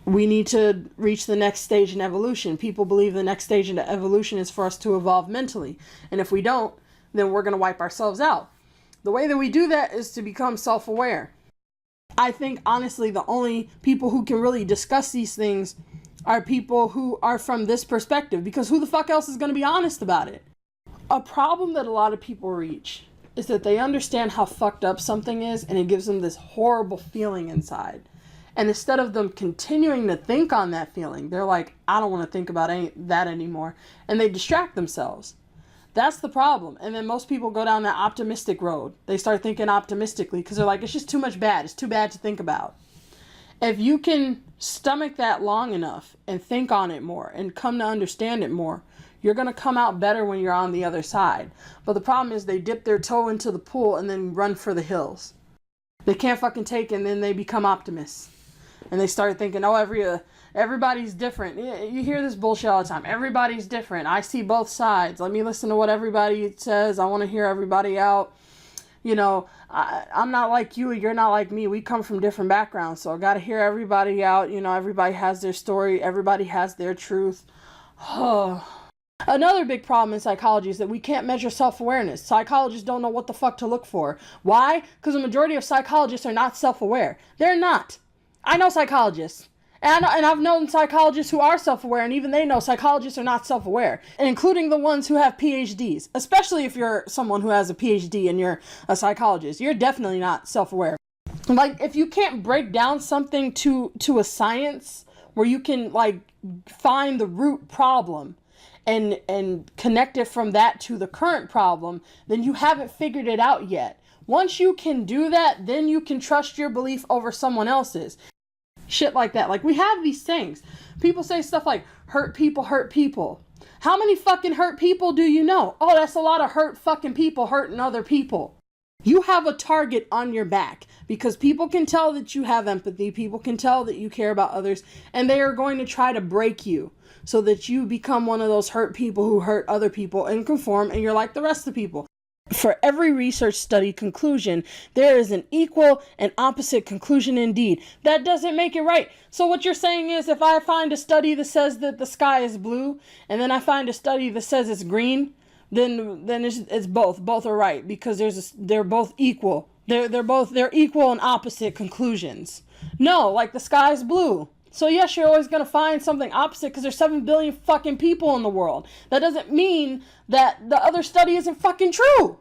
We need to reach the next stage in evolution. People believe the next stage in evolution is for us to evolve mentally. And if we don't, then we're going to wipe ourselves out. The way that we do that is to become self-aware. I think, honestly, the only people who can really discuss these things are people who are from this perspective, because who the fuck else is going to be honest about it? A problem that a lot of people reach is that they understand how fucked up something is, and it gives them this horrible feeling inside. And instead of them continuing to think on that feeling, they're like, I don't want to think about that anymore. And they distract themselves. That's the problem. And then most people go down that optimistic road. They start thinking optimistically because they're like, it's just too much bad. It's too bad to think about. If you can stomach that long enough and think on it more and come to understand it more, you're going to come out better when you're on the other side. But the problem is they dip their toe into the pool and then run for the hills. They can't fucking take it, and then they become optimists. And they start thinking, oh, everybody's different. You hear this bullshit all the time. Everybody's different. I see both sides. Let me listen to what everybody says. I want to hear everybody out. You know, I'm not like you. You're not like me. We come from different backgrounds. So I got to hear everybody out. You know, everybody has their story. Everybody has their truth. Another big problem in psychology is that we can't measure self-awareness. Psychologists don't know what the fuck to look for. Why? Because the majority of psychologists are not self-aware. They're not. I know psychologists. And I've known psychologists who are self-aware, and even they know psychologists are not self-aware, including the ones who have PhDs. Especially if you're someone who has a PhD and you're a psychologist. You're definitely not self-aware. Like, if you can't break down something to a science where you can, like, find the root problem and connect it from that to the current problem, then you haven't figured it out yet. Once you can do that, then you can trust your belief over someone else's. Shit like that. Like, we have these things. People say stuff like, hurt people hurt people. How many fucking hurt people do you know? Oh, that's a lot of hurt fucking people hurting other people. You have a target on your back because people can tell that you have empathy. People can tell that you care about others, and they are going to try to break you so that you become one of those hurt people who hurt other people and conform, and you're like the rest of the people. For every research study conclusion, there is an equal and opposite conclusion indeed. That doesn't make it right. So what you're saying is, if I find a study that says that the sky is blue, and then I find a study that says it's green, then it's both. Both are right, because they're both equal. They're equal and opposite conclusions. No, like the sky's blue. So yes, you're always going to find something opposite because there's 7 billion fucking people in the world. That doesn't mean that the other study isn't fucking true.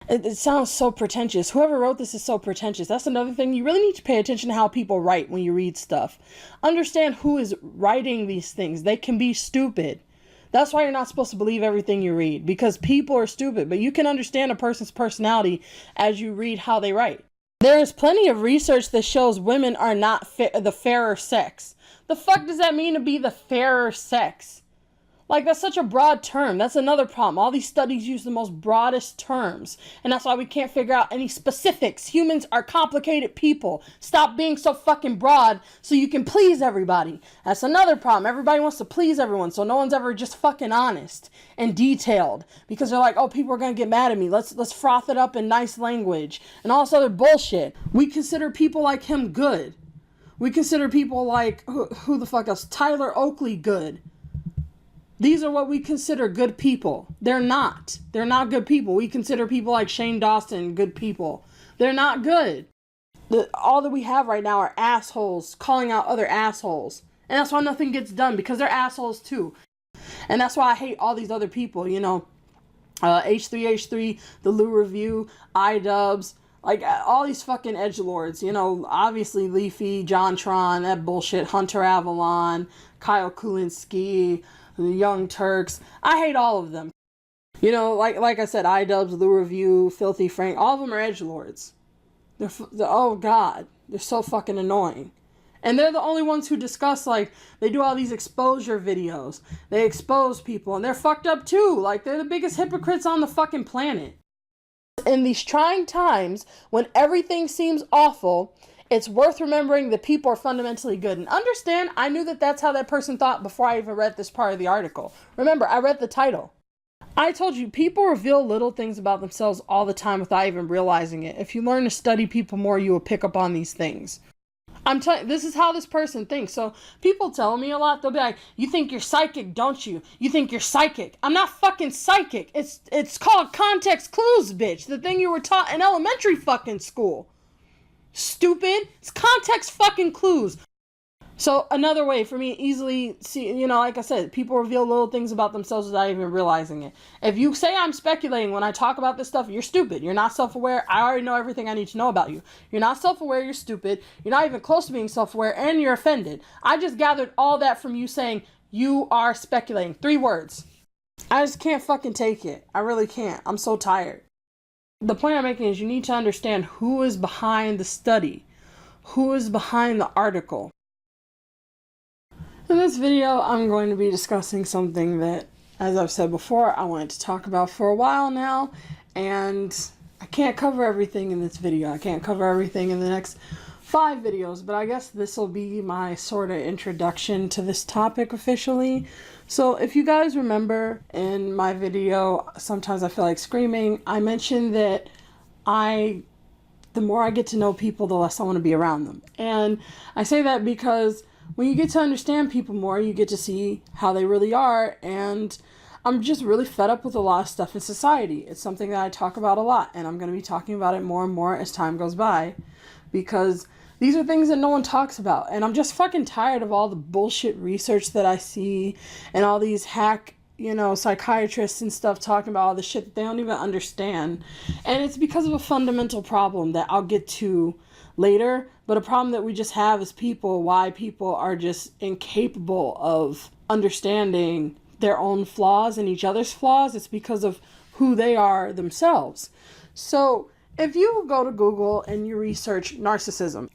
It sounds so pretentious. Whoever wrote this is so pretentious. That's another thing. You really need to pay attention to how people write when you read stuff. Understand who is writing these things. They can be stupid. That's why you're not supposed to believe everything you read, because people are stupid. But you can understand a person's personality as you read how they write. There is plenty of research that shows women are not the fairer sex. The fuck does that mean, to be the fairer sex? Like, that's such a broad term. That's another problem. All these studies use the most broadest terms, and that's why we can't figure out any specifics. Humans are complicated people. Stop being so fucking broad so you can please everybody. That's another problem. Everybody wants to please everyone, so no one's ever just fucking honest and detailed, because they're like, oh, people are gonna get mad at me. Let's froth it up in nice language and all this other bullshit. We consider people like him good. We consider people like who the fuck else? Tyler Oakley good. These are what we consider good people. They're not. They're not good people. We consider people like Shane Dawson good people. They're not good. All that we have right now are assholes calling out other assholes. And that's why nothing gets done, because they're assholes too. And that's why I hate all these other people, you know. H3H3, the Lou Review, iDubbbz, like all these fucking edgelords, you know, obviously Leafy, JonTron, that bullshit, Hunter Avalon, Kyle Kulinski, the Young Turks. I hate all of them. You know, like I said, iDubbbz, Lou Review, Filthy Frank, all of them are edgelords. They're oh god, they're so fucking annoying. And they're the only ones who discuss, like, they do all these exposure videos. They expose people, and they're fucked up too. Like, they're the biggest hypocrites on the fucking planet. In these trying times, when everything seems awful, it's worth remembering that people are fundamentally good. And understand, I knew that that's how that person thought before I even read this part of the article. Remember, I read the title. I told you, people reveal little things about themselves all the time without even realizing it. If you learn to study people more, you will pick up on these things. I'm telling this is how this person thinks. So people tell me a lot. They'll be like, "You think you're psychic, don't you? You think you're psychic?" I'm not fucking psychic. It's called context clues, bitch. The thing you were taught in elementary fucking school. Stupid. It's context fucking clues. So another way for me easily see, like I said, people reveal little things about themselves without even realizing it. If you say I'm speculating when I talk about this stuff, you're stupid. You're not self-aware. I already know everything I need to know about you. You're not self-aware. You're stupid. You're not even close to being self-aware, and you're offended. I just gathered all that from you saying you are speculating. 3 words. I just can't fucking take it. I really can't. I'm so tired. The point I'm making is you need to understand who is behind the study, who is behind the article. In this video, I'm going to be discussing something that, as I've said before, I wanted to talk about for a while now, and I can't cover everything in this video. I can't cover everything in the next 5 videos, but I guess this will be my sort of introduction to this topic officially. So if you guys remember in my video, Sometimes I Feel Like Screaming, I mentioned that the more I get to know people, the less I want to be around them. And I say that because when you get to understand people more, you get to see how they really are, and I'm just really fed up with a lot of stuff in society. It's something that I talk about a lot, and I'm going to be talking about it more and more as time goes by, because these are things that no one talks about, and I'm just fucking tired of all the bullshit research that I see, and all these hack, psychiatrists and stuff talking about all the shit that they don't even understand, and it's because of a fundamental problem that I'll get to later, but a problem that we just have as people, why people are just incapable of understanding their own flaws and each other's flaws. It's because of who they are themselves. So if you go to Google and you research narcissism,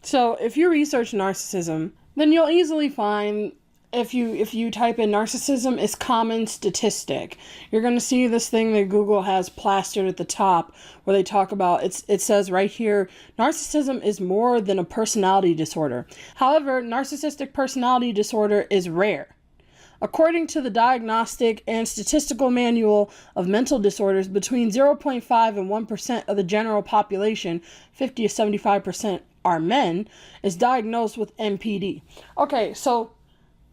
then you'll easily find, if you type in narcissism is common statistic, you're going to see this thing that Google has plastered at the top where they talk about, it says right here, narcissism is more than a personality disorder. However, narcissistic personality disorder is rare. According to the Diagnostic and Statistical Manual of Mental Disorders, between 0.5 and 1% of the general population, 50 to 75% are men, is diagnosed with NPD. Okay, so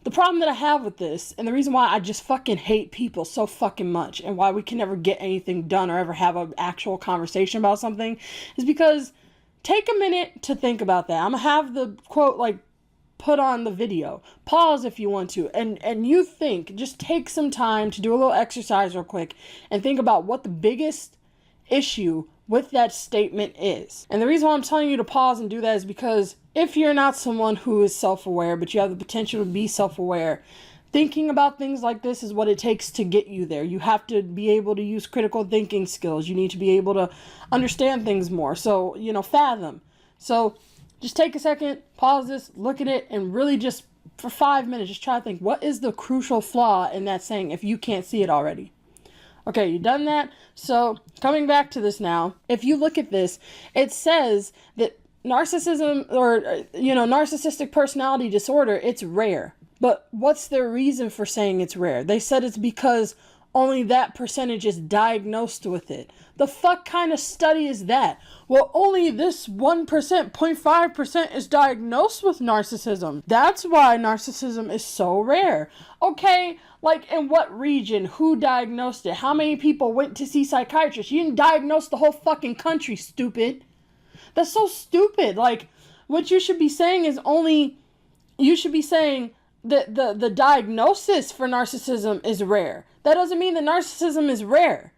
the problem that I have with this, and the reason why I just fucking hate people so fucking much, and why we can never get anything done or ever have an actual conversation about something, is because take a minute to think about that. I'm gonna have the quote put on the video. Pause if you want to, and you think, just take some time to do a little exercise real quick and think about what the biggest issue with that statement is. And the reason why I'm telling you to pause and do that is because if you're not someone who is self-aware, but you have the potential to be self-aware, thinking about things like this is what it takes to get you there. You have to be able to use critical thinking skills. You need to be able to understand things more. So, fathom. So just take a second, pause this, look at it, and really just for 5 minutes, just try to think, what is the crucial flaw in that saying if you can't see it already? Okay, you done that? So coming back to this now, if you look at this, it says that narcissism or, narcissistic personality disorder, it's rare. But what's their reason for saying it's rare? They said it's because only that percentage is diagnosed with it. The fuck kind of study is that? Well, only this 1%, 0.5% is diagnosed with narcissism. That's why narcissism is so rare. Okay, in what region? Who diagnosed it? How many people went to see psychiatrists? You didn't diagnose the whole fucking country, stupid. That's so stupid. What you should be saying is you should be saying that the diagnosis for narcissism is rare. That doesn't mean that narcissism is rare.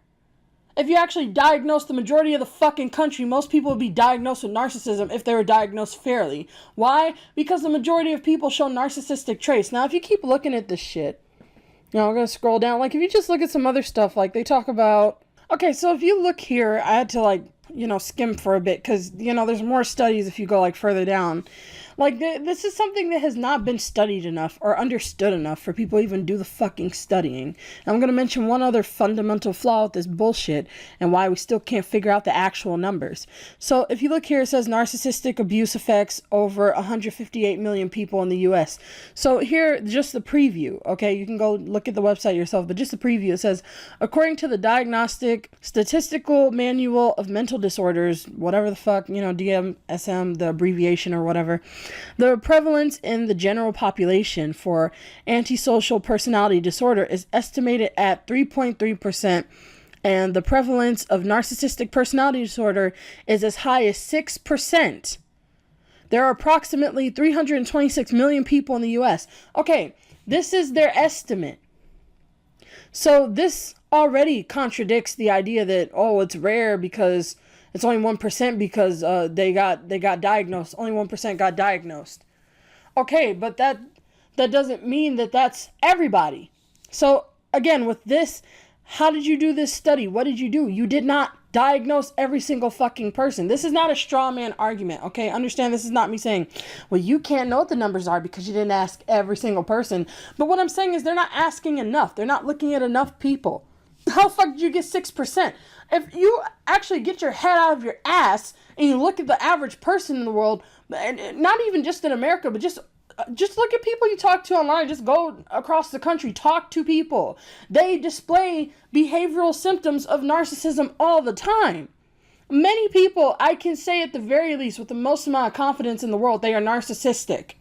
If you actually diagnose the majority of the fucking country, most people would be diagnosed with narcissism if they were diagnosed fairly. Why? Because the majority of people show narcissistic traits. Now, if you keep looking at this shit, I'm going to scroll down. If you just look at some other stuff, they talk about... Okay, so if you look here, I had to, skim for a bit because, there's more studies if you go, further down. This is something that has not been studied enough or understood enough for people to even do the fucking studying. And I'm going to mention one other fundamental flaw with this bullshit and why we still can't figure out the actual numbers. So if you look here, it says narcissistic abuse affects over 158 million people in the U.S. So here, just the preview, okay? You can go look at the website yourself, but just the preview. It says, according to the Diagnostic Statistical Manual of Mental Disorders, whatever the fuck, DMSM, the abbreviation or whatever, The prevalence in the general population for antisocial personality disorder is estimated at 3.3%, and the prevalence of narcissistic personality disorder is as high as 6%. There are approximately 326 million people in the US. Okay, this is their estimate. So this already contradicts the idea that, oh, it's rare because it's only 1% because they got diagnosed. Only 1% got diagnosed. Okay, but that doesn't mean that that's everybody. So again, with this, how did you do this study? What did you do? You did not diagnose every single fucking person. This is not a straw man argument, okay? Understand, this is not me saying, well, you can't know what the numbers are because you didn't ask every single person. But what I'm saying is they're not asking enough. They're not looking at enough people. How the fuck did you get 6%? If you actually get your head out of your ass and you look at the average person in the world, and not even just in America, but just look at people you talk to online. Just go across the country, talk to people. They display behavioral symptoms of narcissism all the time. Many people, I can say at the very least, with the most amount of confidence in the world, they are narcissistic.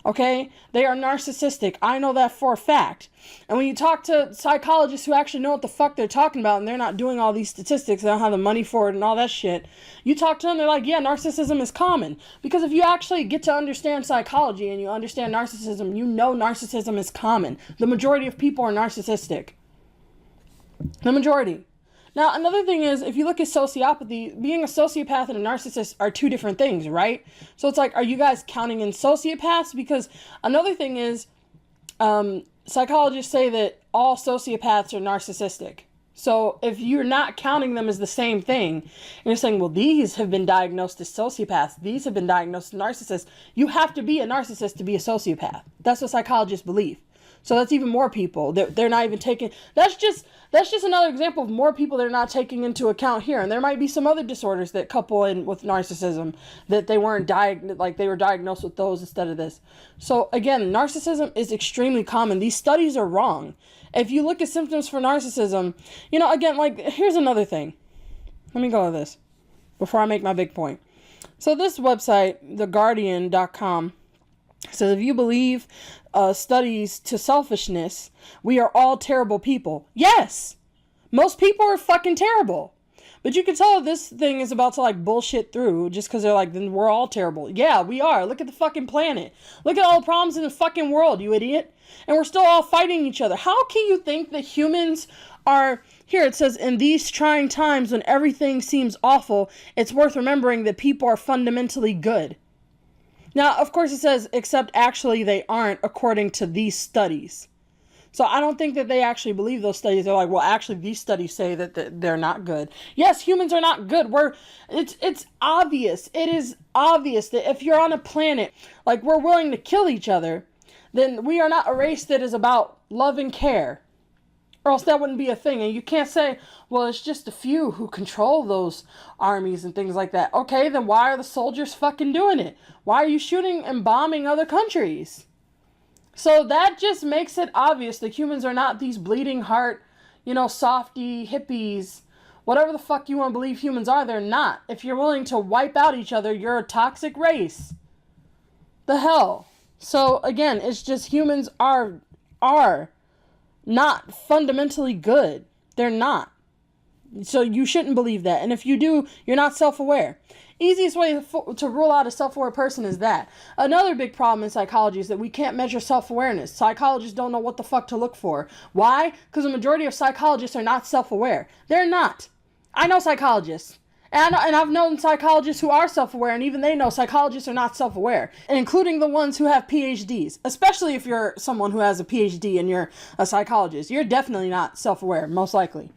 Okay? They are narcissistic. I know that for a fact. And when you talk to psychologists who actually know what the fuck they're talking about and they're not doing all these statistics, they don't have the money for it and all that shit, you talk to them, they're like, yeah, narcissism is common. Because if you actually get to understand psychology and you understand narcissism, you know narcissism is common. The majority of people are narcissistic. The majority. Now, another thing is, if you look at sociopathy, being a sociopath and a narcissist are two different things, right? So it's like, are you guys counting in sociopaths? Because another thing is, psychologists say that all sociopaths are narcissistic. So if you're not counting them as the same thing, and you're saying, well, these have been diagnosed as sociopaths, these have been diagnosed as narcissists, you have to be a narcissist to be a sociopath. That's what psychologists believe. So that's even more people that they're not even taking. That's just another example of more people they're not taking into account here. And there might be some other disorders that couple in with narcissism that they weren't like they were diagnosed with those instead of this. So again, narcissism is extremely common. These studies are wrong. If you look at symptoms for narcissism, you know, again, like here's another thing. Let me go with this before I make my big point. So this website, theguardian.com, says if you believe studies to selfishness, we are all terrible people. Yes! Most people are fucking terrible. But you can tell this thing is about to like bullshit through just because they're like, then we're all terrible. Yeah, we are. Look at the fucking planet. Look at all the problems in the fucking world, you idiot. And we're still all fighting each other. How can you think that humans are... Here it says, in these trying times when everything seems awful, it's worth remembering that people are fundamentally good. Now, of course it says, except actually they aren't according to these studies. So I don't think that they actually believe those studies. They're like, well, actually these studies say that they're not good. Yes, humans are not good. It's obvious. It is obvious that if you're on a planet, like we're willing to kill each other, then we are not a race that is about love and care. Or else that wouldn't be a thing. And you can't say, well, it's just a few who control those armies and things like that. Okay, then why are the soldiers fucking doing it? Why are you shooting and bombing other countries? So that just makes it obvious that humans are not these bleeding heart, softy hippies. Whatever the fuck you want to believe humans are, they're not. If you're willing to wipe out each other, you're a toxic race. The hell? So again, it's just humans are not fundamentally good. They're not. So you shouldn't believe that. And if you do, you're not self-aware. Easiest way to rule out a self-aware person is that. Another big problem in psychology is that we can't measure self-awareness. Psychologists don't know what the fuck to look for. Why? Because the majority of psychologists are not self-aware. They're not. I know psychologists. And I've known psychologists who are self-aware, and even they know psychologists are not self-aware, including the ones who have PhDs. Especially if you're someone who has a PhD and you're a psychologist. You're definitely not self-aware, most likely.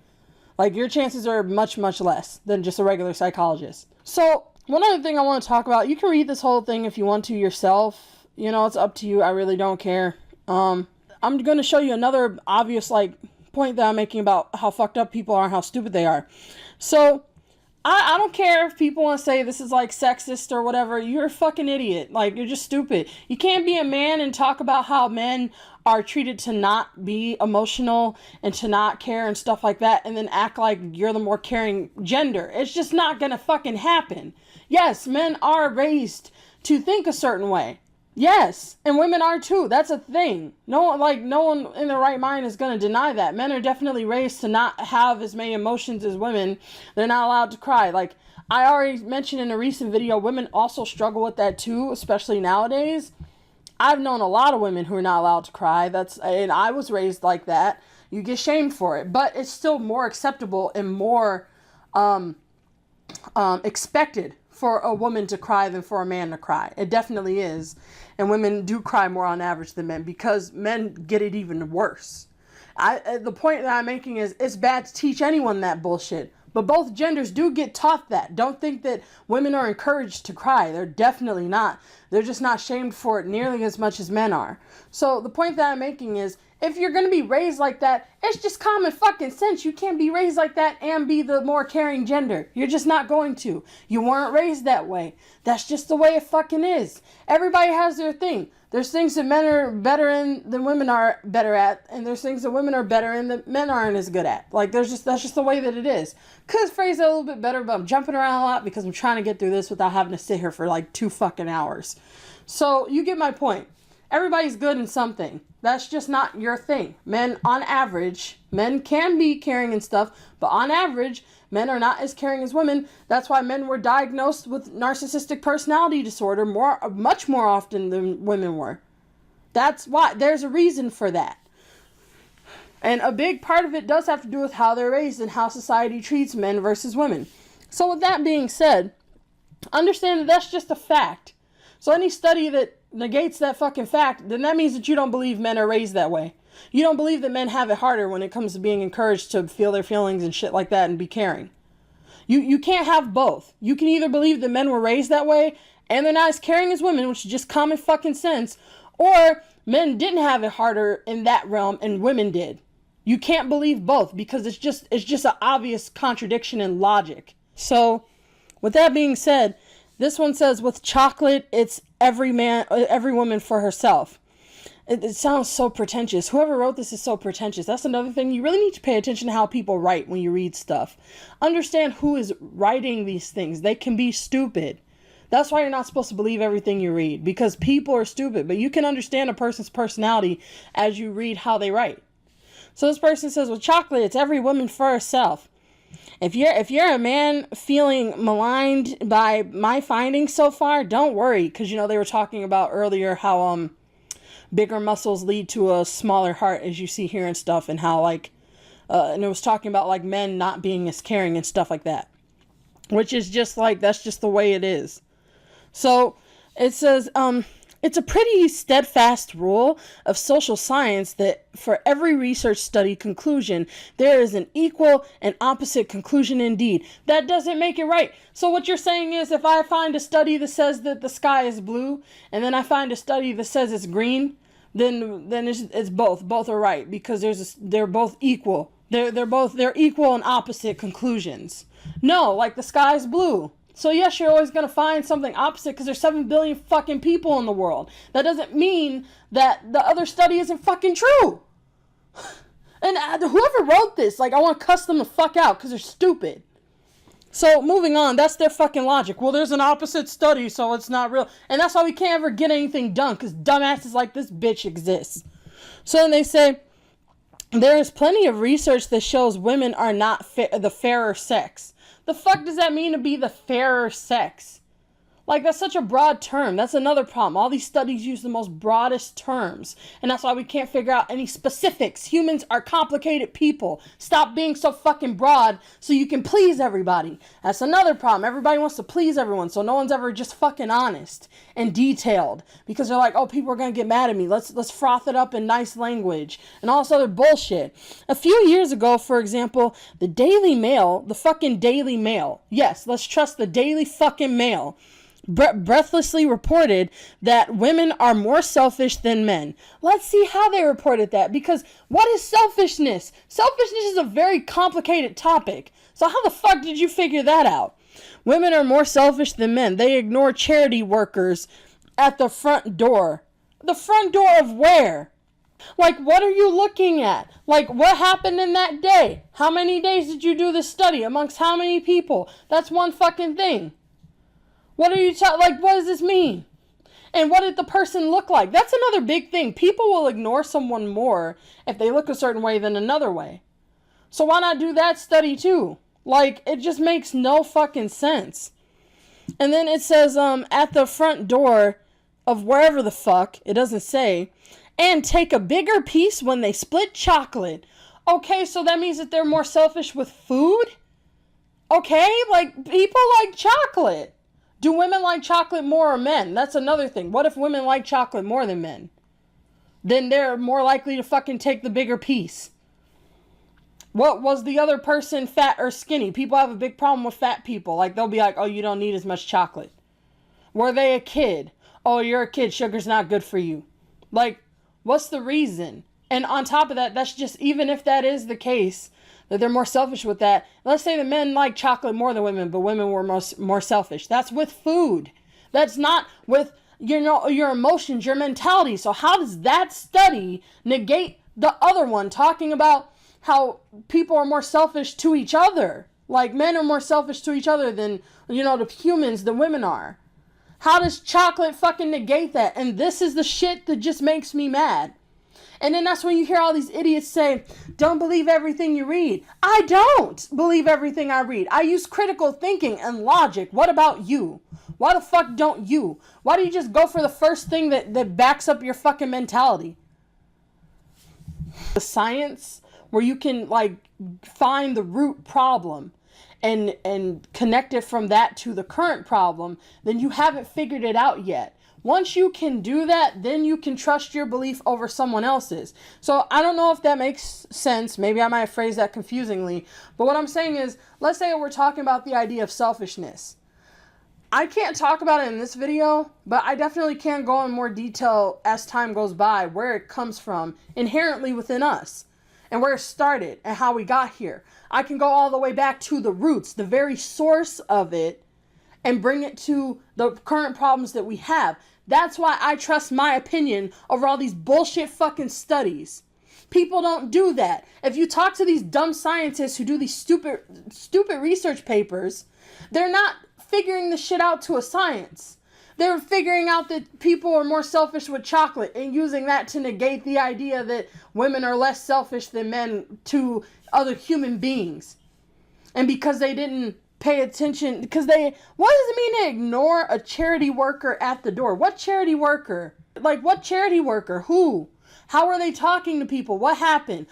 Like, your chances are much, much less than just a regular psychologist. So, one other thing I want to talk about, you can read this whole thing if you want to yourself. It's up to you. I really don't care. I'm going to show you another obvious, point that I'm making about how fucked up people are and how stupid they are. So... I don't care if people want to say this is sexist or whatever. You're a fucking idiot. You're just stupid. You can't be a man and talk about how men are treated to not be emotional and to not care and stuff like that and then act like you're the more caring gender. It's just not gonna fucking happen. Yes, men are raised to think a certain way. Yes, and women are too. That's a thing. No one in their right mind is going to deny that. Men are definitely raised to not have as many emotions as women. They're not allowed to cry. Like I already mentioned in a recent video, women also struggle with that too, especially nowadays. I've known a lot of women who are not allowed to cry. And I was raised like that. You get shamed for it, but it's still more acceptable and more expected for a woman to cry than for a man to cry. It definitely is. And women do cry more on average than men because men get it even worse. The point that I'm making is it's bad to teach anyone that bullshit. But both genders do get taught that. Don't think that women are encouraged to cry. They're definitely not. They're just not shamed for it nearly as much as men are. So the point that I'm making is, if you're going to be raised like that, it's just common fucking sense. You can't be raised like that and be the more caring gender. You're just not going to. You weren't raised that way. That's just the way it fucking is. Everybody has their thing. There's things that men are better in than women are better at, and there's things that women are better in that men aren't as good at. Like that's just the way that it is. Could phrase it a little bit better, but I'm jumping around a lot because I'm trying to get through this without having to sit here for like 2 fucking hours. So you get my point. Everybody's good in something. That's just not your thing. Men, on average, men can be caring and stuff, but on average, men are not as caring as women. That's why men were diagnosed with narcissistic personality disorder much more often than women were. That's why. There's a reason for that. And a big part of it does have to do with how they're raised and how society treats men versus women. So with that being said, understand that that's just a fact. So any study that negates that fucking fact, then that means that you don't believe men are raised that way. You don't believe that men have it harder when it comes to being encouraged to feel their feelings and shit like that and be caring. You can't have both. You can either believe that men were raised that way and they're not as caring as women, which is just common fucking sense, or men didn't have it harder in that realm and women did. You can't believe both because it's just an obvious contradiction in logic. So with that being said, this one says, with chocolate, it's every woman for herself. It sounds so pretentious. Whoever wrote this is so pretentious. That's another thing. You really need to pay attention to how people write when you read stuff. Understand who is writing these things. They can be stupid. That's why you're not supposed to believe everything you read, because people are stupid. But you can understand a person's personality as you read how they write. So this person says, with chocolate, it's every woman for herself. If you're a man feeling maligned by my findings so far, don't worry, because they were talking about earlier how bigger muscles lead to a smaller heart, as you see here and stuff, and how and it was talking about like men not being as caring and stuff like that, which is just like, that's just the way it is. So it says it's a pretty steadfast rule of social science that for every research study conclusion, there is an equal and opposite conclusion indeed. That doesn't make it right. So what you're saying is, if I find a study that says that the sky is blue, and then I find a study that says it's green, then it's both. Both are right, because they're both equal. They're equal and opposite conclusions. No, like the sky's blue. So yes, you're always going to find something opposite because there's 7 billion fucking people in the world. That doesn't mean that the other study isn't fucking true. And whoever wrote this, I want to cuss them the fuck out because they're stupid. So moving on, that's their fucking logic. Well, there's an opposite study, so it's not real. And that's why we can't ever get anything done, because dumbasses like this bitch exists. So then they say, there is plenty of research that shows women are not the fairer sex. The fuck does that mean, to be the fairer sex? That's such a broad term. That's another problem. All these studies use the most broadest terms. And that's why we can't figure out any specifics. Humans are complicated people. Stop being so fucking broad so you can please everybody. That's another problem. Everybody wants to please everyone, so no one's ever just fucking honest and detailed. Because they're like, oh, people are going to get mad at me. Let's froth it up in nice language. And all this other bullshit. A few years ago, for example, the Daily Mail, the fucking Daily Mail. Yes, let's trust the Daily fucking Mail. Breathlessly reported that women are more selfish than men. Let's see how they reported that, because what is selfishness? Selfishness is a very complicated topic. So how the fuck did you figure that out? Women are more selfish than men. They ignore charity workers at the front door. The front door of where? What are you looking at? What happened in that day? How many days did you do this study? Amongst how many people? That's one fucking thing. What are you like, what does this mean? And what did the person look like? That's another big thing. People will ignore someone more if they look a certain way than another way. So why not do that study too? Like, it just makes no fucking sense. And then it says, at the front door of wherever the fuck, it doesn't say, and take a bigger piece when they split chocolate. Okay, so that means that they're more selfish with food? Okay, like, people like chocolate. Do women like chocolate more or men? That's another thing. What if women like chocolate more than men? Then they're more likely to fucking take the bigger piece. What was the other person, fat or skinny? People have a big problem with fat people. Like, they'll be like, oh, you don't need as much chocolate. Were they a kid? Oh, you're a kid. Sugar's not good for you. Like, what's the reason? And on top of that, that's just, even if that is the case, that they're more selfish with that. Let's say the men like chocolate more than women, but women were more selfish. That's with food. That's not with, you know, your emotions, your mentality. So how does that study negate the other one, talking about how people are more selfish to each other? Like, men are more selfish to each other than, you know, the humans, the women are. How does chocolate fucking negate that? And this is the shit that just makes me mad. And then that's when you hear all these idiots say, don't believe everything you read. I don't believe everything I read. I use critical thinking and logic. What about you? Why the fuck don't you? Why do you just go for the first thing that backs up your fucking mentality? The science where you can, like, find the root problem and connect it from that to the current problem, then you haven't figured it out yet. Once you can do that, then you can trust your belief over someone else's. So I don't know if that makes sense. Maybe I might have phrased that confusingly. But what I'm saying is, let's say we're talking about the idea of selfishness. I can't talk about it in this video, but I definitely can go in more detail as time goes by, where it comes from inherently within us, and where it started and how we got here. I can go all the way back to the roots, the very source of it, and bring it to the current problems that we have. That's why I trust my opinion over all these bullshit fucking studies. People don't do that. If you talk to these dumb scientists who do these stupid research papers, they're not figuring the shit out to a science. They're figuring out that people are more selfish with chocolate and using that to negate the idea that women are less selfish than men to other human beings. And because they didn't pay attention, what does it mean to ignore a charity worker at the door? What charity worker? Like, what charity worker? Who? How are they talking to people? What happened?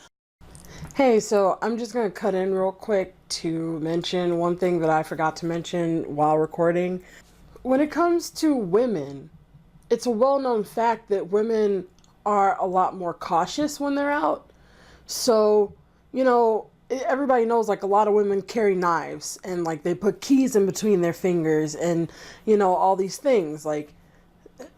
Hey, so I'm just going to cut in real quick to mention one thing that I forgot to mention while recording. When it comes to women, it's a well-known fact that women are a lot more cautious when they're out. So, you know, everybody knows, like, a lot of women carry knives and, like, they put keys in between their fingers and, you know, all these things. Like,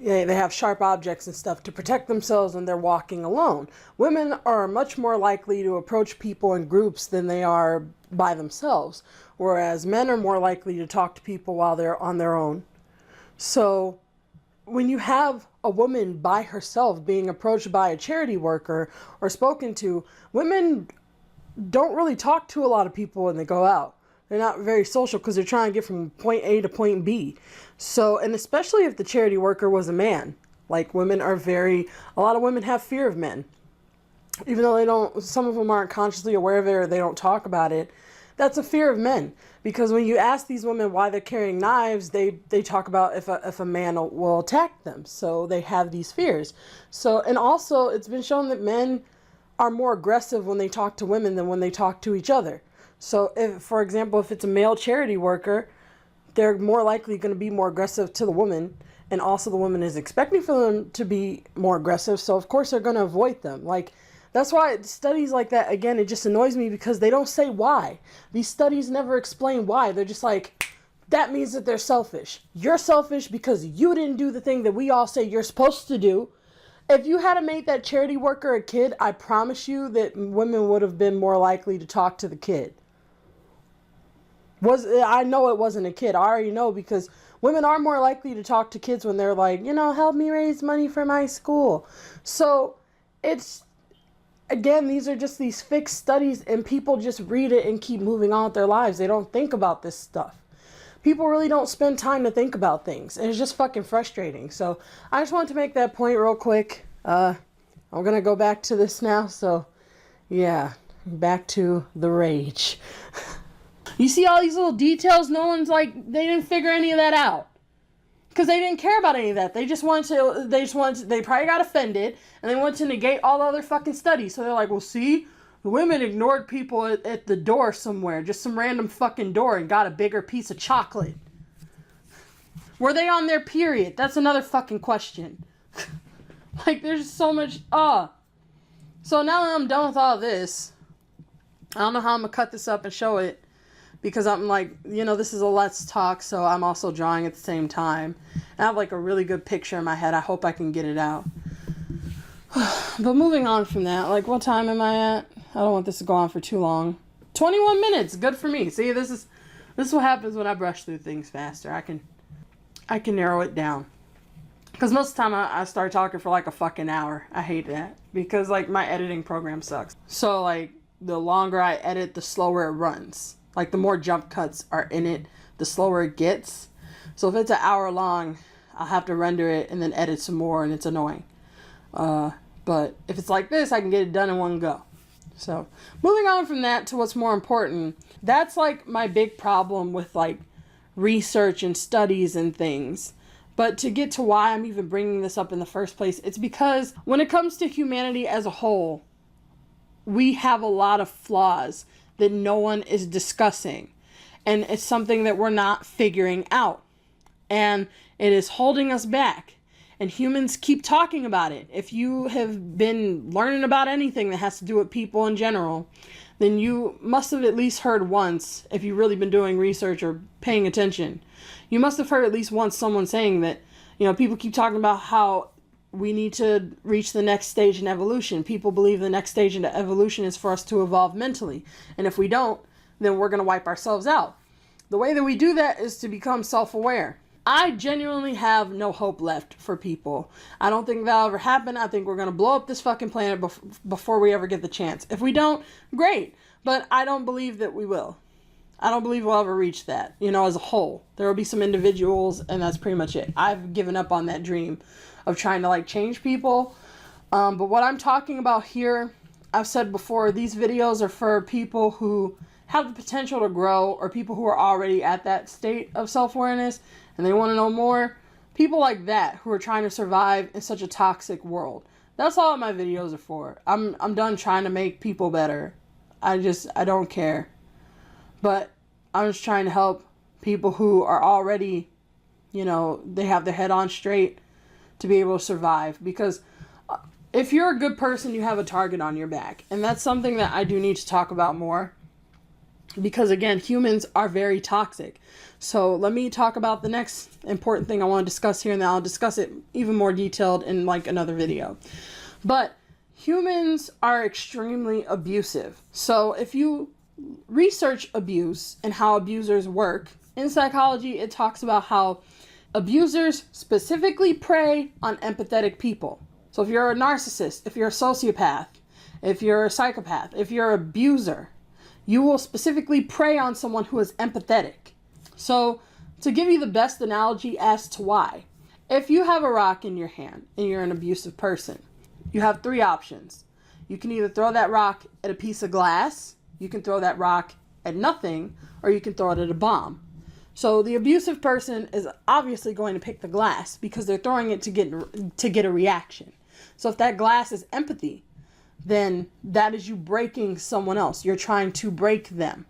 they have sharp objects and stuff to protect themselves when they're walking alone. Women are much more likely to approach people in groups than they are by themselves, whereas men are more likely to talk to people while they're on their own. So when you have a woman by herself being approached by a charity worker or spoken to, women don't really talk to a lot of people when they go out. They're not very social because they're trying to get from point A to point B. So, and especially if the charity worker was a man. Like, a lot of women have fear of men. Even though some of them aren't consciously aware of it or they don't talk about it. That's a fear of men. Because when you ask these women why they're carrying knives, they talk about if a man will attack them. So they have these fears. So, and also it's been shown that men are more aggressive when they talk to women than when they talk to each other. So if, for example, if it's a male charity worker, they're more likely going to be more aggressive to the woman. And also the woman is expecting for them to be more aggressive. So of course they're going to avoid them. Like, that's why studies like that, again, it just annoys me because they don't say why. These studies never explain why. They're just like, that means that they're selfish. You're selfish because you didn't do the thing that we all say you're supposed to do. If you had made that charity worker a kid, I promise you that women would have been more likely to talk to the kid. I know it wasn't a kid. I already know, because women are more likely to talk to kids when they're like, you know, help me raise money for my school. So it's, again, these are just these fixed studies and people just read it and keep moving on with their lives. They don't think about this stuff. people really don't spend time to think about things. And it's just fucking frustrating. So I just wanted to make that point real quick. I'm going to go back to this now. So yeah, back to the rage. You see all these little details? No one's like, they didn't figure any of that out. Because they didn't care about any of that. They probably got offended, and they wanted to negate all the other fucking studies. So they're like, well, see, the women ignored people at the door somewhere, just some random fucking door, and got a bigger piece of chocolate. Were they on their period? That's another fucking question. Like, there's so much, So now that I'm done with all this, I don't know how I'm going to cut this up and show it. Because I'm like, you know, this is a let's talk, so I'm also drawing at the same time. And I have like a really good picture in my head. I hope I can get it out. But moving on from that, like, what time am I at? I don't want this to go on for too long. 21 minutes, good for me. See, this is what happens when I brush through things faster. I can narrow it down. Because most of the time I start talking for like a fucking hour. I hate that. Because like my editing program sucks. So like the longer I edit, the slower it runs. Like, the more jump cuts are in it, the slower it gets. So if it's an hour long, I'll have to render it and then edit some more, and it's annoying. But if it's like this, I can get it done in one go. So, moving on from that to what's more important, that's, like, my big problem with, like, research and studies and things. But to get to why I'm even bringing this up in the first place, it's because when it comes to humanity as a whole, we have a lot of flaws that no one is discussing. And it's something that we're not figuring out. And it is holding us back. And humans keep talking about it. If you have been learning about anything that has to do with people in general, then you must have at least heard once, if you've really been doing research or paying attention, you must have heard at least once someone saying that, you know, people keep talking about how we need to reach the next stage in evolution. People believe the next stage in evolution is for us to evolve mentally. And if we don't, then we're going to wipe ourselves out. The way that we do that is to become self-aware. I genuinely have no hope left for people. I don't think that'll ever happen. I think we're going to blow up this fucking planet before we ever get the chance. If we don't, great. But I don't believe that we will. I don't believe we'll ever reach that, you know, as a whole. There will be some individuals, and that's pretty much it. I've given up on that dream of trying to, like, change people. But what I'm talking about here, I've said before, these videos are for people who have the potential to grow, or people who are already at that state of self-awareness and they want to know more. People like that who are trying to survive in such a toxic world. That's all my videos are for. I'm done trying to make people better. I don't care. But I'm just trying to help people who are already, you know, they have their head on straight to be able to survive. Because if you're a good person, you have a target on your back. And that's something that I do need to talk about more. Because again, humans are very toxic. So let me talk about the next important thing I want to discuss here, and then I'll discuss it even more detailed in like another video. But humans are extremely abusive. So if you research abuse and how abusers work, in psychology it talks about how abusers specifically prey on empathetic people. So if you're a narcissist, if you're a sociopath, if you're a psychopath, if you're an abuser, you will specifically prey on someone who is empathetic. So to give you the best analogy as to why, if you have a rock in your hand and you're an abusive person, you have three options. You can either throw that rock at a piece of glass, you can throw that rock at nothing, or you can throw it at a bomb. So the abusive person is obviously going to pick the glass because they're throwing it to get a reaction. So if that glass is empathy, then that is you breaking someone else. You're trying to break them.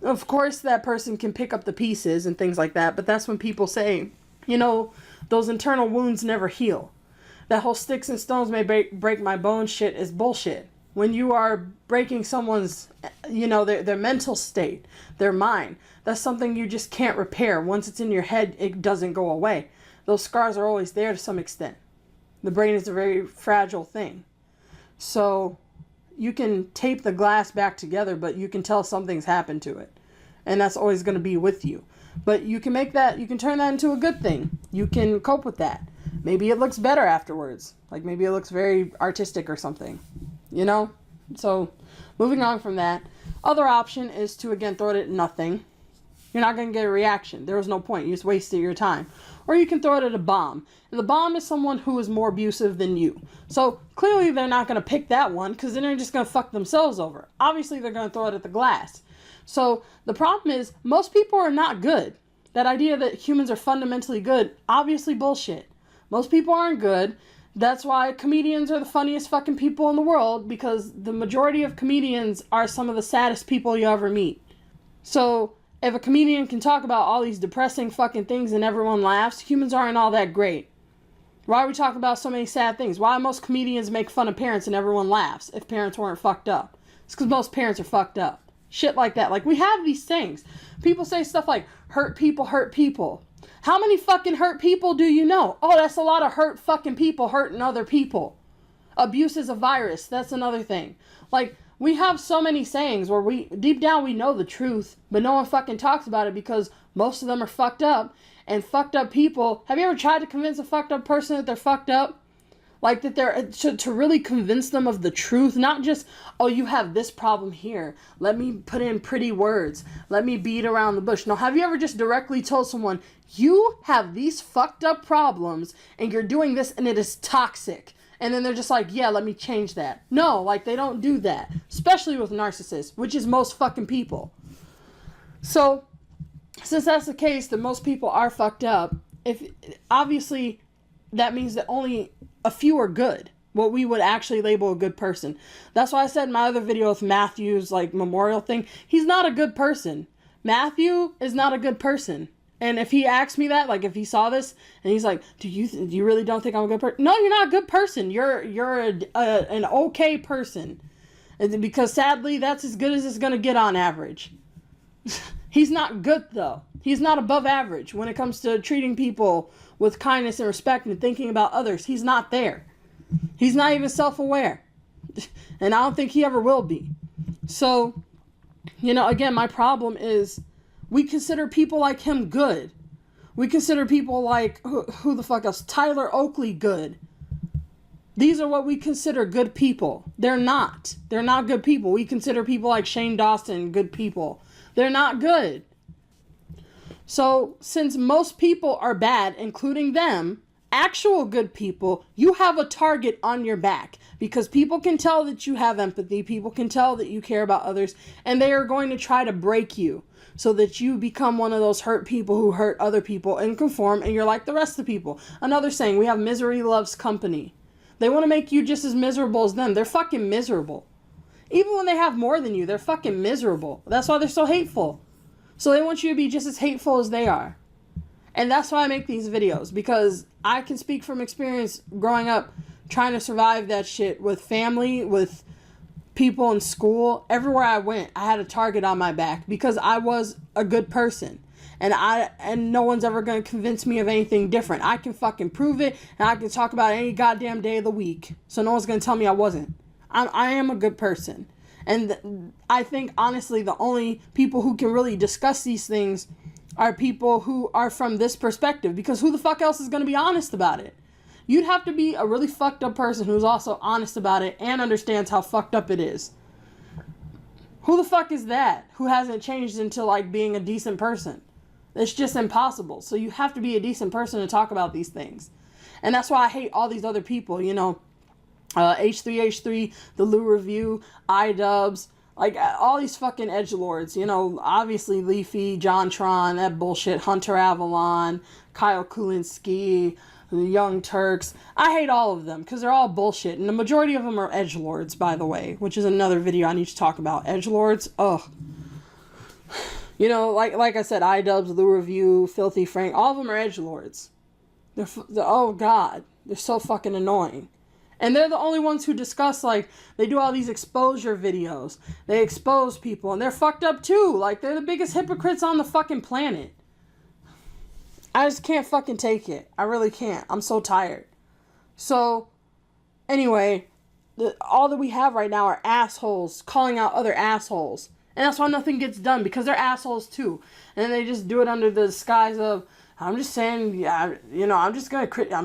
Of course, that person can pick up the pieces and things like that, but that's when people say, you know, those internal wounds never heal. That whole sticks and stones may break my bones shit is bullshit. When you are breaking someone's, you know, their mental state, their mind, that's something you just can't repair. Once it's in your head, it doesn't go away. Those scars are always there to some extent. The brain is a very fragile thing. So you can tape the glass back together, but you can tell something's happened to it. And that's always going to be with you. But you can you can turn that into a good thing. You can cope with that. Maybe it looks better afterwards. Like maybe it looks very artistic or something. You know? So moving on from that. Other option is to again throw it at nothing. You're not going to get a reaction. There was no point. You just wasted your time. Or you can throw it at a bomb. And the bomb is someone who is more abusive than you. So clearly they're not going to pick that one because then they're just going to fuck themselves over. Obviously they're going to throw it at the glass. So the problem is most people are not good. That idea that humans are fundamentally good, obviously bullshit. Most people aren't good. That's why comedians are the funniest fucking people in the world, because the majority of comedians are some of the saddest people you ever meet. So if a comedian can talk about all these depressing fucking things and everyone laughs, humans aren't all that great. Why are we talking about so many sad things? Why most comedians make fun of parents and everyone laughs if parents weren't fucked up? It's because most parents are fucked up. Shit like that. Like, we have these things. People say stuff like, hurt people hurt people. How many fucking hurt people do you know? Oh, that's a lot of hurt fucking people hurting other people. Abuse is a virus. That's another thing. Like, we have so many sayings where deep down we know the truth, but no one fucking talks about it because most of them are fucked up. And fucked up people, have you ever tried to convince a fucked up person that they're fucked up? Like, that they're, to really convince them of the truth, not just, oh, you have this problem here. Let me put in pretty words. Let me beat around the bush. No, have you ever just directly told someone, you have these fucked up problems and you're doing this and it is toxic? And then they're just like, yeah, let me change that. No, like, they don't do that. Especially with narcissists, which is most fucking people. So, since that's the case, that most people are fucked up, obviously that means that only a few are good. What we would actually label a good person. That's why I said in my other video with Matthew's like memorial thing, he's not a good person. Matthew is not a good person. And if he asked me that, like if he saw this and he's like, do you really don't think I'm a good person? No, you're not a good person. You're an okay person. Because sadly, that's as good as it's going to get on average. He's not good though. He's not above average when it comes to treating people with kindness and respect and thinking about others. He's not there. He's not even self-aware. And I don't think he ever will be. So, again, my problem is we consider people like him good. We consider people like, who the fuck else? Tyler Oakley good. These are what we consider good people. They're not. They're not good people. We consider people like Shane Dawson good people. They're not good. So, since most people are bad, including them, actual good people, you have a target on your back. Because people can tell that you have empathy, people can tell that you care about others, and they are going to try to break you. So that you become one of those hurt people who hurt other people and conform, and you're like the rest of the people. Another saying, we have misery loves company. They want to make you just as miserable as them. They're fucking miserable. Even when they have more than you, they're fucking miserable. That's why they're so hateful. So they want you to be just as hateful as they are. And that's why I make these videos. Because I can speak from experience growing up, trying to survive that shit with family, with people in school. Everywhere I went, I had a target on my back. Because I was a good person. And no one's ever going to convince me of anything different. I can fucking prove it. And I can talk about it any goddamn day of the week. So no one's going to tell me I wasn't. I am a good person. And I think, honestly, the only people who can really discuss these things are people who are from this perspective. Because who the fuck else is going to be honest about it? You'd have to be a really fucked up person who's also honest about it and understands how fucked up it is. Who the fuck is that? Who hasn't changed into, like, being a decent person? It's just impossible. So you have to be a decent person to talk about these things. And that's why I hate all these other people, H3H3, the Lou Review, iDubbbz, like all these fucking edgelords, obviously Leafy, JonTron, that bullshit, Hunter Avalon, Kyle Kulinski, the Young Turks. I hate all of them because they're all bullshit. And the majority of them are edgelords, by the way, which is another video I need to talk about. Edgelords, ugh. Like I said, iDubbbz, Lou Review, Filthy Frank, all of them are edgelords. They're oh God, they're so fucking annoying. And they're the only ones who discuss, like, they do all these exposure videos. They expose people, and they're fucked up too. Like, they're the biggest hypocrites on the fucking planet. I just can't fucking take it. I really can't. I'm so tired. So, anyway, all that we have right now are assholes calling out other assholes. And that's why nothing gets done, because they're assholes too. And they just do it under the disguise of, I'm just saying, I'm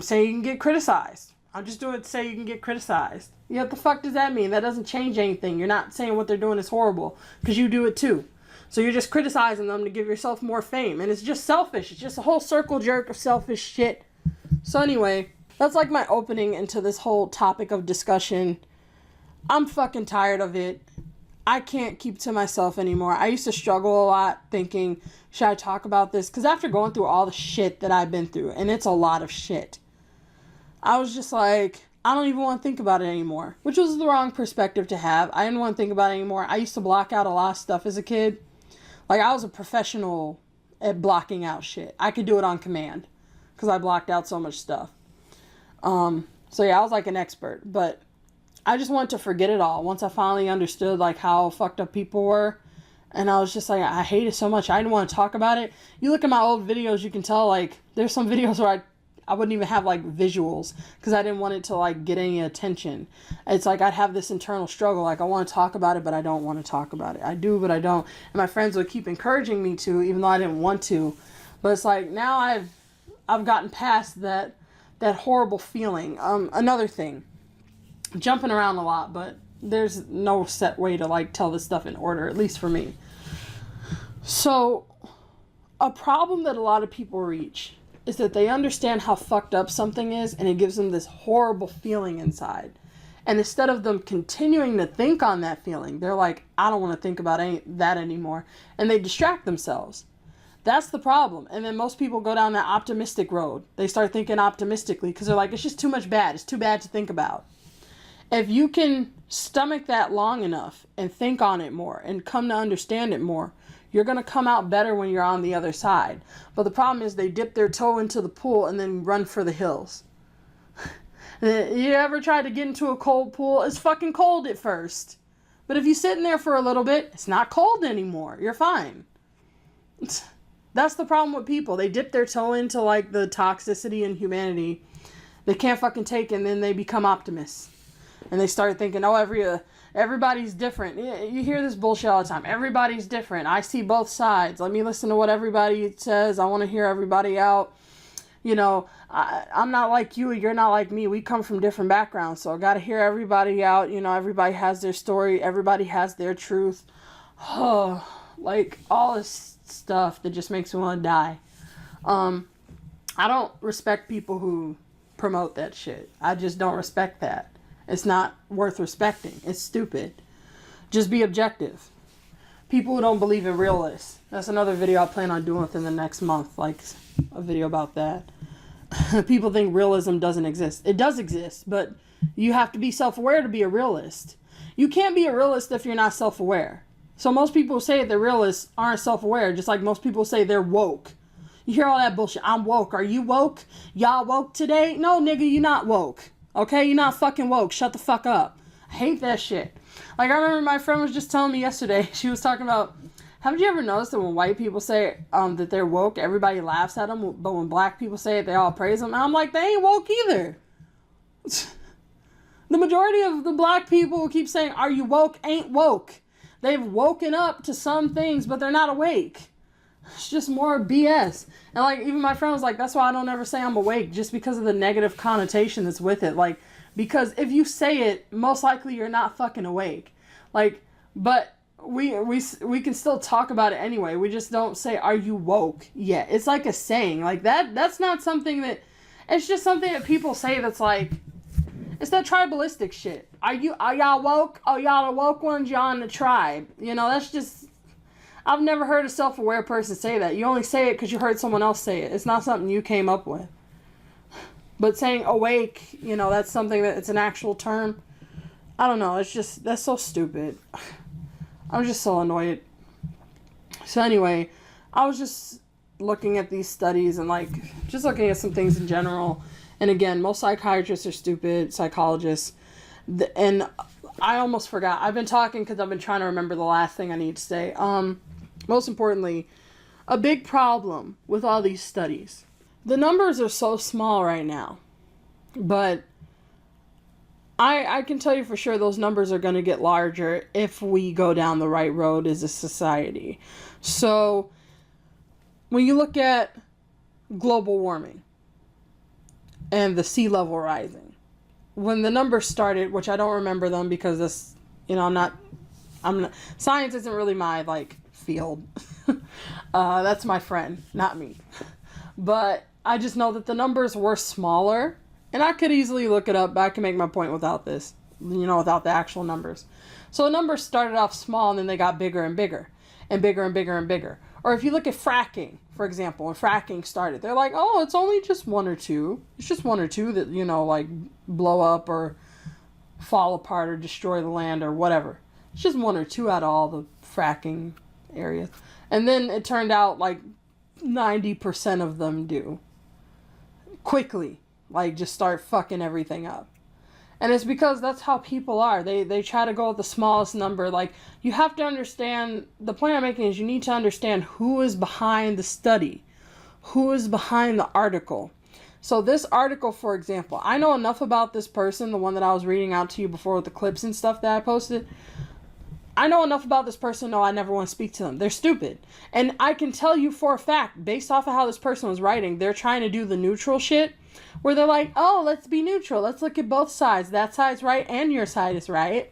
saying you can get criticized. I'm just doing it to say you can get criticized. Yeah, what the fuck does that mean? That doesn't change anything. You're not saying what they're doing is horrible, because you do it too. So you're just criticizing them to give yourself more fame. And it's just selfish. It's just a whole circle jerk of selfish shit. So anyway, that's like my opening into this whole topic of discussion. I'm fucking tired of it. I can't keep to myself anymore. I used to struggle a lot thinking, should I talk about this? Because after going through all the shit that I've been through, and it's a lot of shit, I was just like, I don't even want to think about it anymore. Which was the wrong perspective to have. I didn't want to think about it anymore. I used to block out a lot of stuff as a kid. Like, I was a professional at blocking out shit. I could do it on command. Because I blocked out so much stuff. So yeah, I was like an expert. But I just wanted to forget it all once I finally understood like how fucked up people were. And I was just like, I hate it so much. I didn't want to talk about it. You look at my old videos, you can tell like there's some videos where I wouldn't even have like visuals because I didn't want it to like get any attention. It's like I'd have this internal struggle. Like I want to talk about it, but I don't want to talk about it. I do, but I don't. And my friends would keep encouraging me to, even though I didn't want to. But it's like now I've gotten past that horrible feeling. Another thing. Jumping around a lot, but there's no set way to like tell this stuff in order, at least for me. So a problem that a lot of people reach is that they understand how fucked up something is and it gives them this horrible feeling inside. And instead of them continuing to think on that feeling, they're like, I don't want to think about that anymore. And they distract themselves. That's the problem. And then most people go down that optimistic road. They start thinking optimistically because they're like, it's just too much bad. It's too bad to think about. If you can stomach that long enough and think on it more and come to understand it more, you're going to come out better when you're on the other side. But the problem is they dip their toe into the pool and then run for the hills. You ever tried to get into a cold pool? It's fucking cold at first. But if you sit in there for a little bit, it's not cold anymore. You're fine. That's the problem with people. They dip their toe into like the toxicity and humanity. They can't fucking take it and then they become optimists. And they start thinking, oh, everybody's different. You hear this bullshit all the time. Everybody's different. I see both sides. Let me listen to what everybody says. I want to hear everybody out. You know, I'm not like you. You're not like me. We come from different backgrounds. So I got to hear everybody out. You know, everybody has their story. Everybody has their truth. Oh, like all this stuff that just makes me want to die. I don't respect people who promote that shit. I just don't respect that. It's not worth respecting. It's stupid. Just be objective. People who don't believe in realists. That's another video I plan on doing within the next month. Like a video about that. People think realism doesn't exist. It does exist, but you have to be self-aware to be a realist. You can't be a realist if you're not self-aware. So most people who say they're realists aren't self-aware, just like most people say they're woke. You hear all that bullshit. I'm woke. Are you woke? Y'all woke today? No, nigga, you not woke. Okay, you're not fucking woke. Shut the fuck up. I hate that shit. Like, I remember my friend was just telling me yesterday, she was talking about, haven't you ever noticed that when white people say that they're woke, everybody laughs at them, but when black people say it, they all praise them? And I'm like, they ain't woke either. The majority of the black people who keep saying, are you woke, ain't woke. They've woken up to some things, but they're not awake. It's just more BS. And like, even my friend was like, that's why I don't ever say I'm awake, just because of the negative connotation that's with it. Like, because if you say it, most likely you're not fucking awake. Like, but we can still talk about it anyway. We just don't say, are you woke yet? It's like a saying. Like, that's not something that, it's just something that people say that's like, it's that tribalistic shit. Are y'all woke? Oh, y'all are woke ones? Y'all in the tribe. You know, that's just, I've never heard a self-aware person say that. You only say it because you heard someone else say it. It's not something you came up with. But saying awake, you know, that's something that it's an actual term. I don't know. It's just, that's so stupid. I'm just so annoyed. So anyway, I was just looking at these studies and like, just looking at some things in general. And again, most psychiatrists are stupid, psychologists. And I almost forgot. I've been talking because I've been trying to remember the last thing I need to say. Most importantly, a big problem with all these studies. The numbers are so small right now. But I can tell you for sure those numbers are going to get larger if we go down the right road as a society. So when you look at global warming and the sea level rising, when the numbers started, which I don't remember them because this, you know, I'm not, science isn't really my like field. That's my friend, not me. But I just know that the numbers were smaller, and I could easily look it up, but I can make my point without this, without the actual numbers. So the numbers started off small, and then they got bigger and bigger, and bigger and bigger and bigger. Or if you look at fracking, for example, when fracking started, they're like, oh, it's only just one or two. It's just one or two that, like blow up or fall apart or destroy the land or whatever. It's just one or two out of all the fracking areas. And then it turned out like 90% of them do. Quickly. Like just start fucking everything up. And it's because that's how people are. They try to go with the smallest number. Like, you have to understand, the point I'm making is you need to understand who is behind the study. Who is behind the article. So this article, for example, I know enough about this person, the one that I was reading out to you before with the clips and stuff that I posted. I know enough about this person, no, I never want to speak to them. They're stupid. And I can tell you for a fact, based off of how this person was writing, they're trying to do the neutral shit, where they're like, oh, let's be neutral. Let's look at both sides. That side's right and your side is right.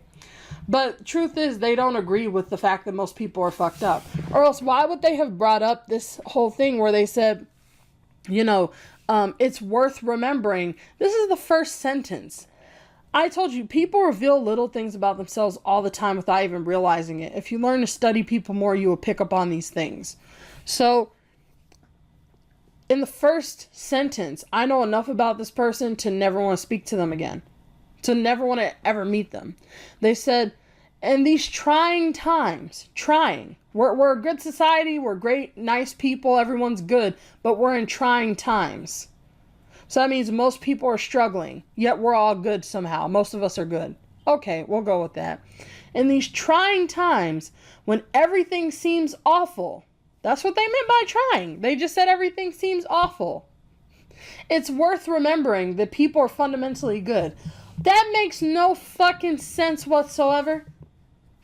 But truth is, they don't agree with the fact that most people are fucked up. Or else, why would they have brought up this whole thing where they said, it's worth remembering. This is the first sentence. I told you, people reveal little things about themselves all the time without even realizing it. If you learn to study people more, you will pick up on these things. So, in the first sentence, I know enough about this person to never want to speak to them again. To never want to ever meet them. They said, in these trying times, we're a good society, we're great, nice people, everyone's good, but we're in trying times. So that means most people are struggling, yet we're all good somehow. Most of us are good. Okay, we'll go with that. In these trying times, when everything seems awful, that's what they meant by trying. They just said everything seems awful. It's worth remembering that people are fundamentally good. That makes no fucking sense whatsoever.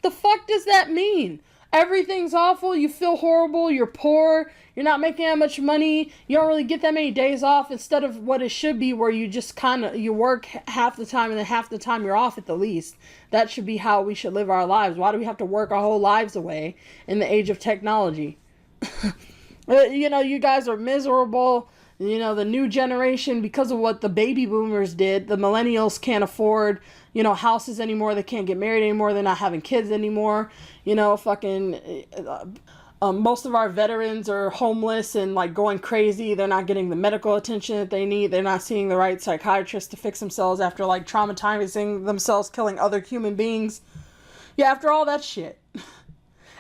The fuck does that mean? Everything's awful, you feel horrible, you're poor, you're not making that much money, you don't really get that many days off, instead of what it should be where you just you work half the time and then half the time you're off at the least. That should be how we should live our lives. Why do we have to work our whole lives away in the age of technology? You guys are miserable. The new generation, because of what the baby boomers did, the millennials can't afford, houses anymore. They can't get married anymore. They're not having kids anymore. Most of our veterans are homeless and like going crazy. They're not getting the medical attention that they need. They're not seeing the right psychiatrist to fix themselves after like traumatizing themselves, killing other human beings. Yeah, after all that shit.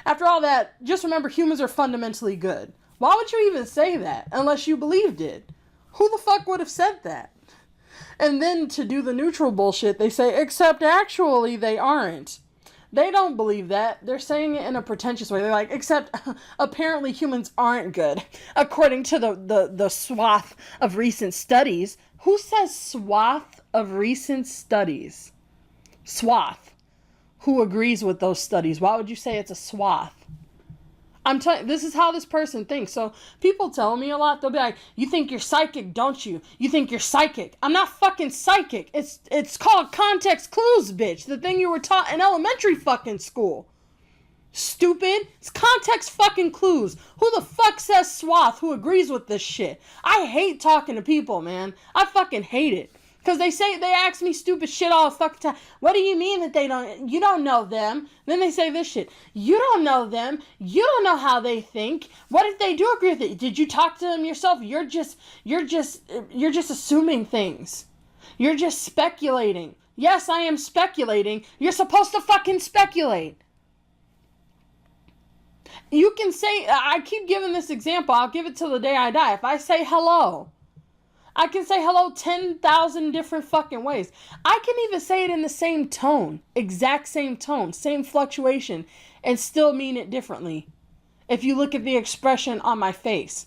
After all that, just remember humans are fundamentally good. Why would you even say that unless you believed it? Who the fuck would have said that? And then to do the neutral bullshit, they say, except actually they aren't. They don't believe that. They're saying it in a pretentious way. They're like, except apparently humans aren't good. According to the swath of recent studies. Who says swath of recent studies? Swath. Who agrees with those studies? Why would you say it's a swath? I'm telling you, this is how this person thinks. So people tell me a lot. They'll be like, you think you're psychic, don't you? You think you're psychic. I'm not fucking psychic. It's called context clues, bitch. The thing you were taught in elementary fucking school. Stupid. It's context fucking clues. Who the fuck says swath? Who agrees with this shit? I hate talking to people, man. I fucking hate it. Because they ask me stupid shit all the fucking time. What do you mean that you don't know them? Then they say this shit. You don't know them. You don't know how they think. What if they do agree with it? Did you talk to them yourself? You're just assuming things. You're just speculating. Yes, I am speculating. You're supposed to fucking speculate. You can say, I keep giving this example. I'll give it till the day I die. If I say hello, I can say hello 10,000 different fucking ways. I can even say it in the same tone, exact same tone, same fluctuation, and still mean it differently. If you look at the expression on my face,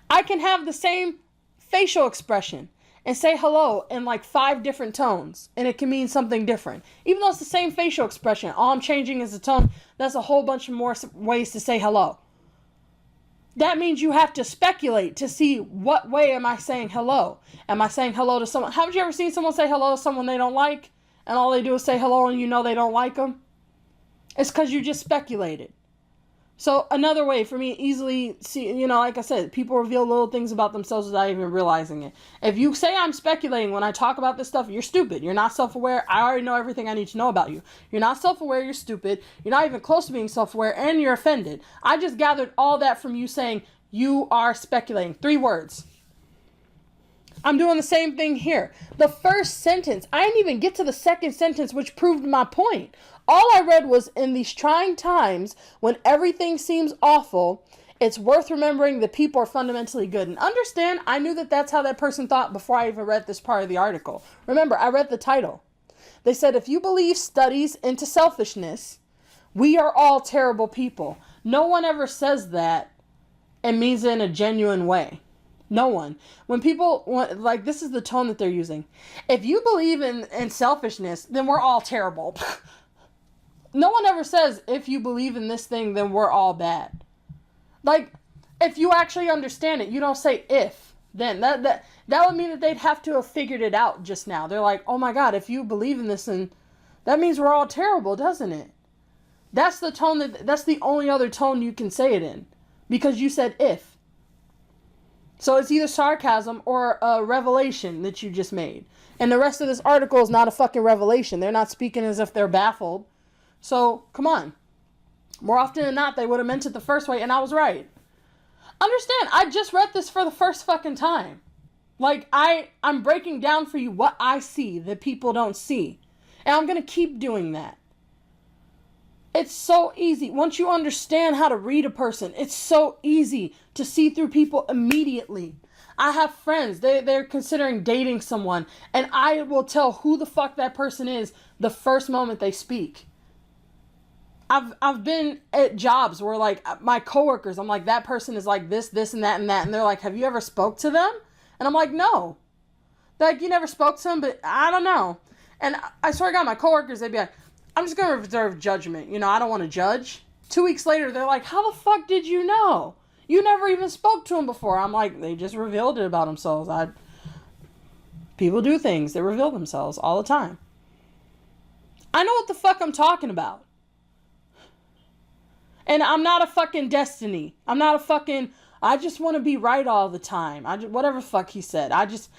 I can have the same facial expression and say hello in like 5 different tones, and it can mean something different. Even though it's the same facial expression, all I'm changing is the tone. That's a whole bunch of more ways to say hello. That means you have to speculate to see what way am I saying hello. Am I saying hello to someone? Haven't you ever seen someone say hello to someone they don't like? And all they do is say hello and you know they don't like them? It's because you just speculated. So another way for me easily see, like I said, people reveal little things about themselves without even realizing it. If you say I'm speculating when I talk about this stuff, you're stupid. You're not self-aware. I already know everything I need to know about you. You're not self-aware. You're stupid. You're not even close to being self-aware, and you're offended. I just gathered all that from you saying you are speculating. 3 words. I'm doing the same thing here. The first sentence, I didn't even get to the second sentence, which proved my point. All I read was, in these trying times, when everything seems awful, it's worth remembering that people are fundamentally good. And understand, I knew that that's how that person thought before I even read this part of the article. Remember, I read the title. They said, if you believe studies into selfishness, we are all terrible people. No one ever says that and means it in a genuine way. No one. When people, like, this is the tone that they're using. If you believe in selfishness, then we're all terrible. No one ever says, if you believe in this thing, then we're all bad. Like, if you actually understand it, you don't say if. Then that would mean that they'd have to have figured it out just now. They're like, oh my God, if you believe in this, then that means we're all terrible, doesn't it? That's the tone that's the only other tone you can say it in. Because you said if. So it's either sarcasm or a revelation that you just made. And the rest of this article is not a fucking revelation. They're not speaking as if they're baffled. So, come on. More often than not, they would have meant it the first way, and I was right. Understand, I just read this for the first fucking time. Like, I'm breaking down for you what I see that people don't see. And I'm going to keep doing that. It's so easy. Once you understand how to read a person, it's so easy to see through people immediately. I have friends, they're considering dating someone, and I will tell who the fuck that person is the first moment they speak. I've been at jobs where, like, my coworkers, I'm like, that person is like this, and that, and that. And they're like, have you ever spoke to them? And I'm like, no. They're like, you never spoke to them? But I don't know. And I swear to God, my coworkers, they'd be like, I'm just going to reserve judgment. I don't want to judge. 2 weeks later, they're like, how the fuck did you know? You never even spoke to them before. I'm like, they just revealed it about themselves. People do things. They reveal themselves all the time. I know what the fuck I'm talking about. And I'm not a fucking Destiny. I'm not a fucking, I just want to be right all the time. Whatever the fuck he said. I just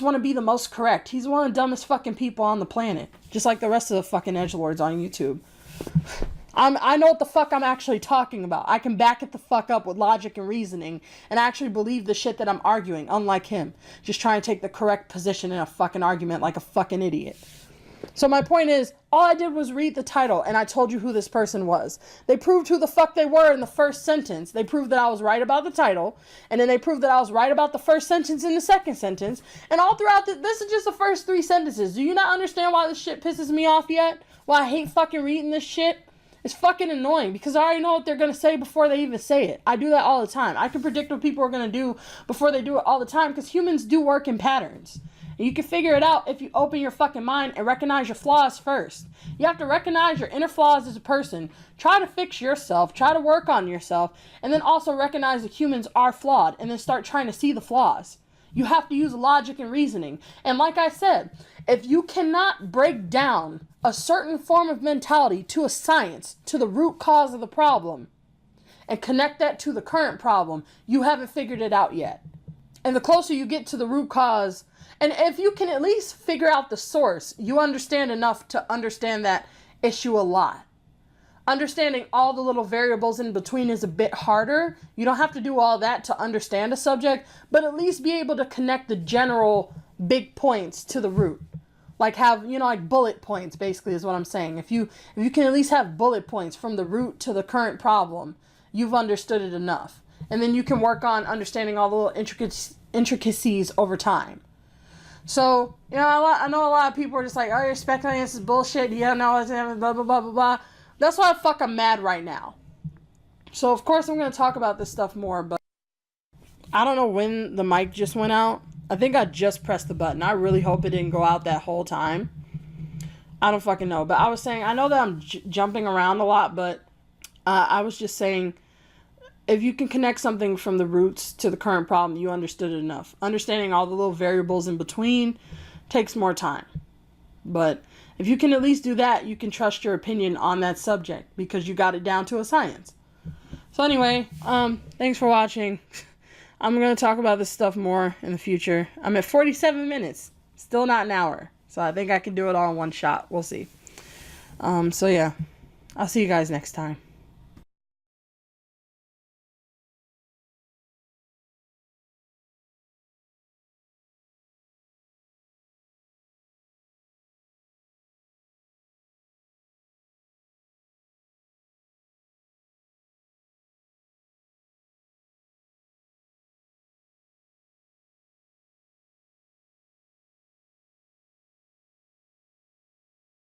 want to be the most correct. He's one of the dumbest fucking people on the planet. Just like the rest of the fucking edgelords on YouTube. I know what the fuck I'm actually talking about. I can back it the fuck up with logic and reasoning and actually believe the shit that I'm arguing, unlike him. Just trying to take the correct position in a fucking argument like a fucking idiot. So my point is, all I did was read the title, and I told you who this person was. They proved who the fuck they were in the first sentence. They proved that I was right about the title, and then they proved that I was right about the first sentence and the second sentence, and all throughout this is just the first 3 sentences. Do you not understand why this shit pisses me off yet? Why I hate fucking reading this shit? It's fucking annoying, because I already know what they're going to say before they even say it. I do that all the time. I can predict what people are going to do before they do it all the time, because humans do work in patterns. You can figure it out if you open your fucking mind and recognize your flaws first. You have to recognize your inner flaws as a person. Try to fix yourself. Try to work on yourself. And then also recognize that humans are flawed. And then start trying to see the flaws. You have to use logic and reasoning. And like I said, if you cannot break down a certain form of mentality to a science, to the root cause of the problem, and connect that to the current problem, you haven't figured it out yet. And the closer you get to the root cause, and if you can at least figure out the source, you understand enough to understand that issue a lot. Understanding all the little variables in between is a bit harder. You don't have to do all that to understand a subject, but at least be able to connect the general big points to the root. Like have, like bullet points basically is what I'm saying. If you can at least have bullet points from the root to the current problem, you've understood it enough. And then you can work on understanding all the little intricacies over time. So, I know a lot of people are just like, oh, you're speculating, this is bullshit, blah, blah, blah, blah, blah. That's why I'm mad right now. So, of course, I'm going to talk about this stuff more, but I don't know when the mic just went out. I think I just pressed the button. I really hope it didn't go out that whole time. I don't fucking know. But I was saying, I know that I'm jumping around a lot, but I was just saying, if you can connect something from the roots to the current problem, you understood it enough. Understanding all the little variables in between takes more time. But if you can at least do that, you can trust your opinion on that subject because you got it down to a science. So anyway, thanks for watching. I'm going to talk about this stuff more in the future. I'm at 47 minutes. Still not an hour. So I think I can do it all in one shot. We'll see. So yeah. I'll see you guys next time.